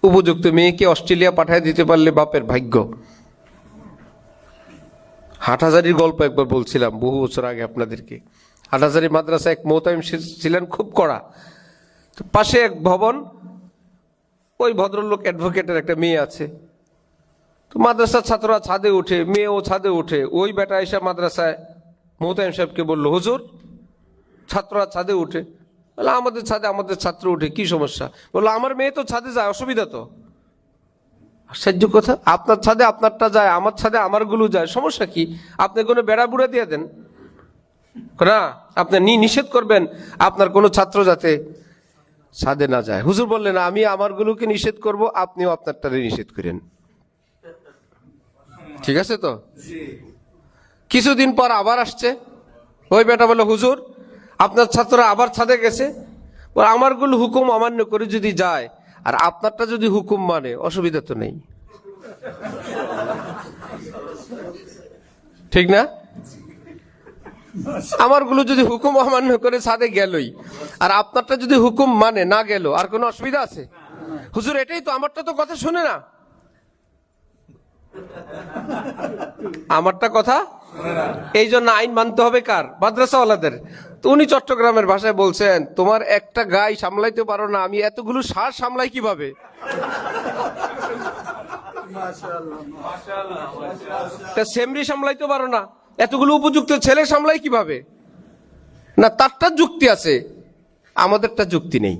উপযুক্ত মেয়েকে অস্ট্রেলিয়া পাঠিয়ে দিতে পারলে বাপের ভাগ্য। হাটহাজারীর গল্প একবার বলছিলাম বহু বছর আগে আপনাদেরকে। হাটহাজারী মাদ্রাসা এক মোহতামিম ছিলেন, খুব কড়া। তো পাশে এক ভবন, ওই ভদ্রলোক অ্যাডভোকেটের একটা মেয়ে আছে। তো মাদ্রাসার ছাত্ররা ছাদে উঠে, মেয়েও ছাদে উঠে। ওই বেটা এসে মাদ্রাসায় মোহতামিম সাহেবকে বললো, হুজুর ছাত্ররা ছাদে উঠে। বললো আমাদের ছাদে আমাদের ছাত্র উঠে, কি সমস্যা? বললো আমার মেয়ে তো ছাদে যায়, অসুবিধা তো? আশ্চর্য কথা, আপনার ছাদে আপনারটা যায়, আমার ছাদে আমারগুলো যায়, সমস্যা কি? আপনি কোনো বেড়া বুড়া দিয়ে দেন না, আপনি নিষেধ করবেন আপনার কোনো ছাত্র যাতে ছাদে না যায়। হুজুর বললেন আমি আমারগুলোকে নিষেধ করব, আপনিও আপনারটারে নিষেধ করেন। ঠিক আছে তো? কিছুদিন পর আবার আসছে ওই বেটা, বলে হুজুর আপনার ছাত্ররা আবার ছাদে গেছে, আমারগুলো হুকুম অমান্য করে যদি যায় আর আপনারটা যদি হুকুম মানে, অসুবিধা তো নেই, ঠিক না? আমারগুলো যদি হুকুম অমান্য করে ছাদে গেলই, আর আপনারটা যদি হুকুম মানে না গেল, আর কোনো অসুবিধা আছে? হুজুর এটাই তো, আমারটা তো কথা শুনে না, আমারটা কথা। এই জন্য আইন মানতে হবে কার? মাদ্রাসাওয়ালাদের। তো উনি চট্টগ্রামের ভাষায় বলছেন, তোমার একটা গাই সামলাইতে পারো না, আমি এতগুলো সার সামলাই কিভাবে? সেমরি সামলাইতে পারো না, এতগুলো উপযুক্ত ছেলে সামলাই কিভাবে? না, তারটা যুক্তি আছে, আমাদেরটা যুক্তি নেই।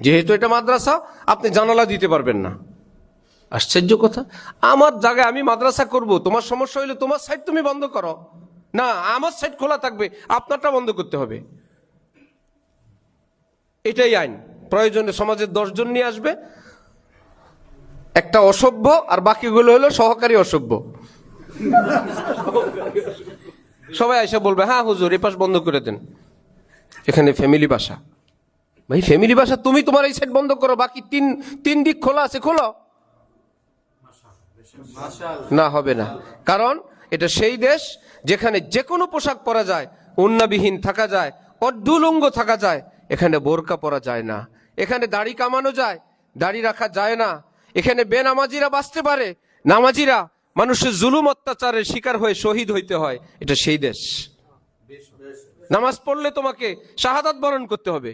যেহেতু এটা মাদ্রাসা, আপনি জানালা দিতে পারবেন না। আশ্চর্য কথা, আমার জায়গায় আমি মাদ্রাসা করব, তোমার সমস্যা হইলে তোমার সাইড তুমি বন্ধ করো না, আমার সাইড খোলা থাকবে, আপনারটা বন্ধ করতে হবে। এটাই আইন। প্রয়োজনে সমাজের 10 জন নিয়ে আসবে, একটা অসভ্য আর বাকিগুলো হলো সহকারী অসভ্য, সবাই এসে বলবে হ্যাঁ হুজুর এই পাশ বন্ধ করে দেন, এখানে ফ্যামিলি বাসা। ভাই ফ্যামিলি বাসা, তুমি তোমার এই সাইড বন্ধ করো, বাকি তিন দিক খোলা আছে, খোলো না, হবে না। কারণ এটা সেই দেশ যেখানে যে কোনো পোশাক পরা যায়, ওড়নাবিহীন থাকা যায়, অর্ধুলঙ্গ থাকা যায়, এখানে বোরকা পরা যায় না, এখানে দাড়ি কামানো যায়, দাড়ি রাখা যায় না, এখানে বেনামাজিরা বাঁচতে পারে, নামাজিরা মানুষের জুলুম অত্যাচারের শিকার হয়ে শহীদ হইতে হয়। এটা সেই দেশ। নামাজ পড়লে তোমাকে শাহাদাত বরণ করতে হবে।